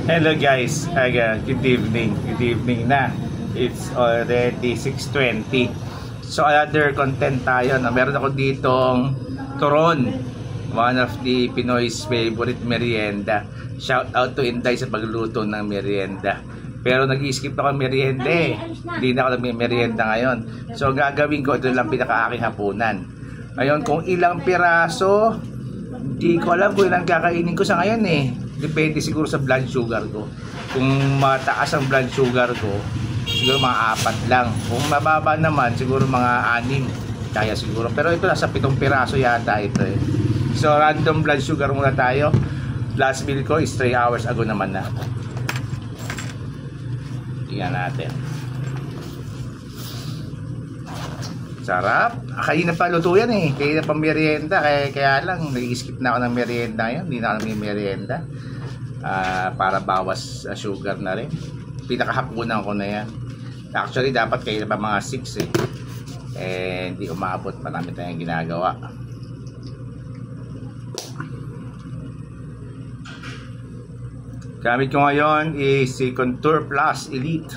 Hello guys, good evening. Good evening na. It's already 6:20. So another content tayo. Meron ako ditong turon, one of the Pinoy's favorite merienda. Shout out to Inday sa pagluto ng merienda. Pero nag-skip ako merienda eh. Hindi na ako nag-merienda ngayon. So gagawin ko, ito lang pinaka-aking hapunan. Ngayon, kung ilang piraso, hindi ko alam kung ilang kakainin ko sa ngayon eh. Depende siguro sa blood sugar ko. Kung mataas ang blood sugar ko, siguro mga 4 lang. Kung mababa naman, siguro mga 6. Kaya siguro. Pero ito nasa 7 piraso yata ito eh. So random blood sugar muna tayo. Last meal ko is 3 hours ago naman na. Tingnan natin. Sarap. Kanina pa luto yan eh. Kanina pa merienda. Kaya lang, nag-skip na ako ng merienda ngayon. Hindi na ako nag-merienda. Para bawas sugar na rin. Pinakahapunan ko na yan. Actually, dapat kanina pa mga 6 eh. Hindi umabot. Marami tayong ginagawa. Gamit ko ngayon is si Contour Plus Elite.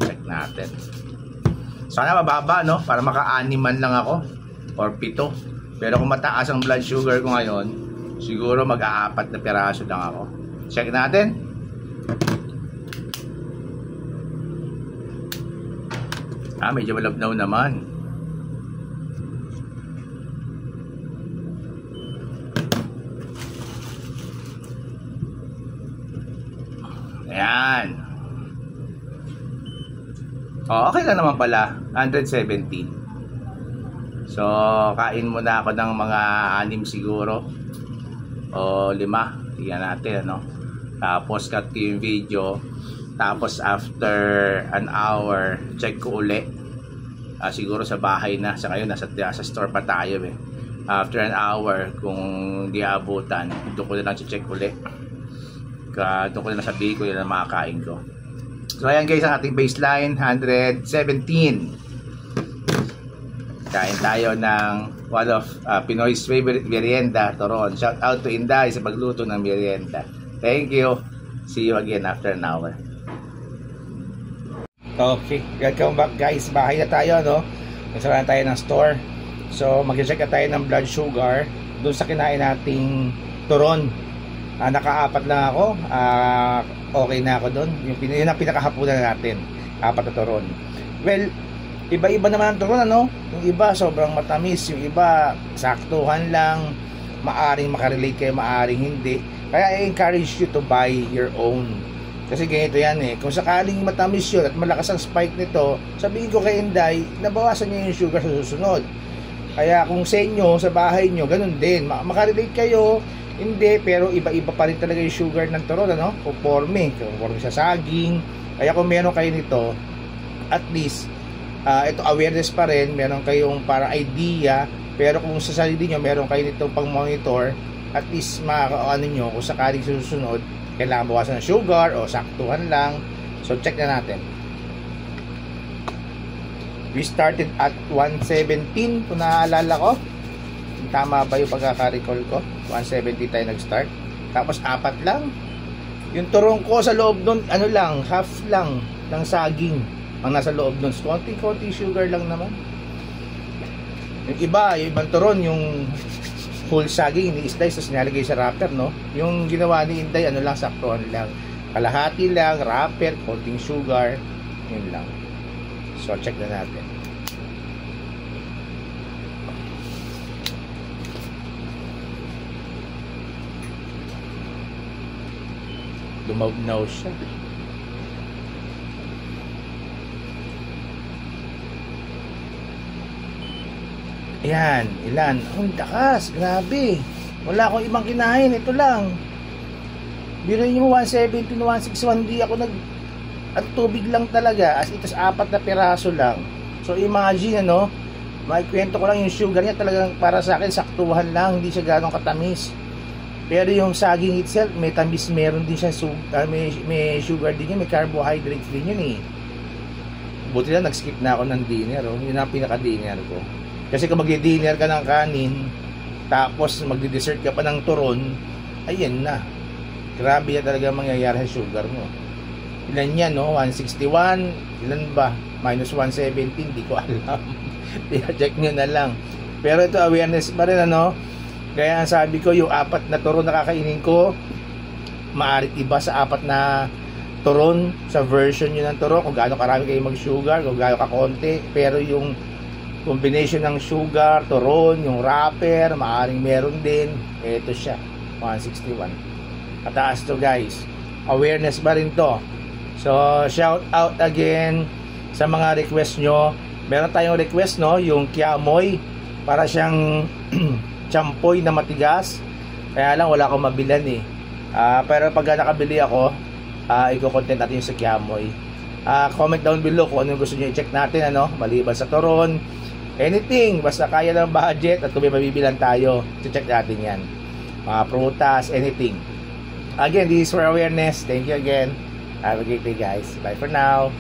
Check natin. Sana mababa no, para maka-6 lang ako or 7. Pero kung mataas ang blood sugar ko ngayon, siguro mag-4 na piraso lang ako. Check natin. Medyo malabnaw naman. Ayan. Okay lang naman pala. 117. So, kain muna ako ng mga 6 siguro. O 5. Tingnan natin, ano. Tapos, cut ko yung video. Tapos, after an hour, check ko uli. Siguro sa bahay na. Sa ngayon, sa store pa tayo eh. After an hour, kung di abutan, doon ko na lang check uli. Doon ko na lang sabihin ko yun ang makakain ko. So ayan guys, ang ating baseline 117. Kain tayo ng one of Pinoy's favorite merienda, turon. Shout out to Inday sa pagluto ng merienda. Thank you. See you again after an hour. Okay, welcome back guys. Bahay na tayo, no? Nagsara na tayo ng store. So mag-check na tayo ng blood sugar doon sa kinain nating turon. Naka-4 lang ako. Okay na ako doon. Yun ang pinakahapunan natin. 4 na turon. Well, iba-iba naman ang turon, ano? Yung iba sobrang matamis, yung iba saktuhan lang. Maaring makarelate kayo, maaring hindi. Kaya I encourage you to buy your own. Kasi ganito yan eh. Kung sakaling matamis yun at malakas ang spike nito, sabihin ko kay Inday, nabawasan niyo yung sugar sa susunod. Kaya kung sa inyo, sa bahay nyo, ganun din. Makarelate kayo. Hindi, pero iba-iba pa rin talaga yung sugar ng turon, ano? Conforme sa saging. Kaya kung meron kayo nito, at least, ito awareness pa rin, meron kayong para idea. Pero kung sa sarili nyo, meron kayo nito pang monitor, at least makakaano nyo, kung sakaling susunod, kailangan bawasan ng sugar o saktuhan lang. So, check na natin. We started at 117, kung naaalala ko. Tama ba yung pagkaka-recall ko? 170 tayo nag-start. Tapos 4 lang. Yung turong ko sa loob nun, ano lang, half lang ng saging ang nasa loob nun. Konti-konti sugar lang naman. Yung iba, yung ibang turon, yung whole saging, ini-slice, tapos nilalagay sa wrapper, no? Yung ginawa ni Inday, ano lang, saktuhan lang. Kalahati lang, wrapper, konting sugar, yun lang. So, check na natin. Lumabnaw siya. Ayan, ilan? Ang takas, grabe. Wala akong ibang kinain, ito lang. Biruin mo 170, 161, di ako at tubig lang talaga. As itas 4 na piraso lang. So imagine, ano, maikwento ko lang yung sugar niya talagang para sa akin, saktuhan lang, hindi siya ganong katamis. Pero yung saging itself, may tamis, meron din siya, may sugar din yun, may carbohydrates din yun eh. Buti lang, nag-skip na ako ng dinner, oh. Yun ang pinaka-dinner ko. Kasi kung magdi-dinner ka ng kanin, tapos magdi-dessert ka pa ng turon, ayan na. Grabe yan talaga mangyayari sa sugar mo. Ilan yan, no? 161, ilan ba? Minus 117, di ko alam. Check nyo na lang. Pero ito, awareness pa rin, ano? Kaya ang sabi ko, yung 4 na turon na kakainin ko, maaari iba sa 4 na turon, sa version nyo ng turon, kung gaano karami kayo mag-sugar, kung gaano kakonti. Pero yung combination ng sugar, turon, yung wrapper, maaaring meron din. Ito siya, 161. Kataas to, guys. Awareness ba rin to? So, shout out again sa mga request nyo. Meron tayong request, no? Yung kiamoy, para siyang champoy na matigas. Kaya lang, wala akong mabilan eh. Pero pag nakabili ako, i-content natin yung sa kiamoy. Comment down below kung ano gusto nyo i-check natin, ano? Maliban sa turon, anything, basta kaya ng budget at kung may mabibilan tayo, i-check natin yan. Mga prutas, anything. Again, this is for awareness. Thank you again. Have a great day, guys. Bye for now.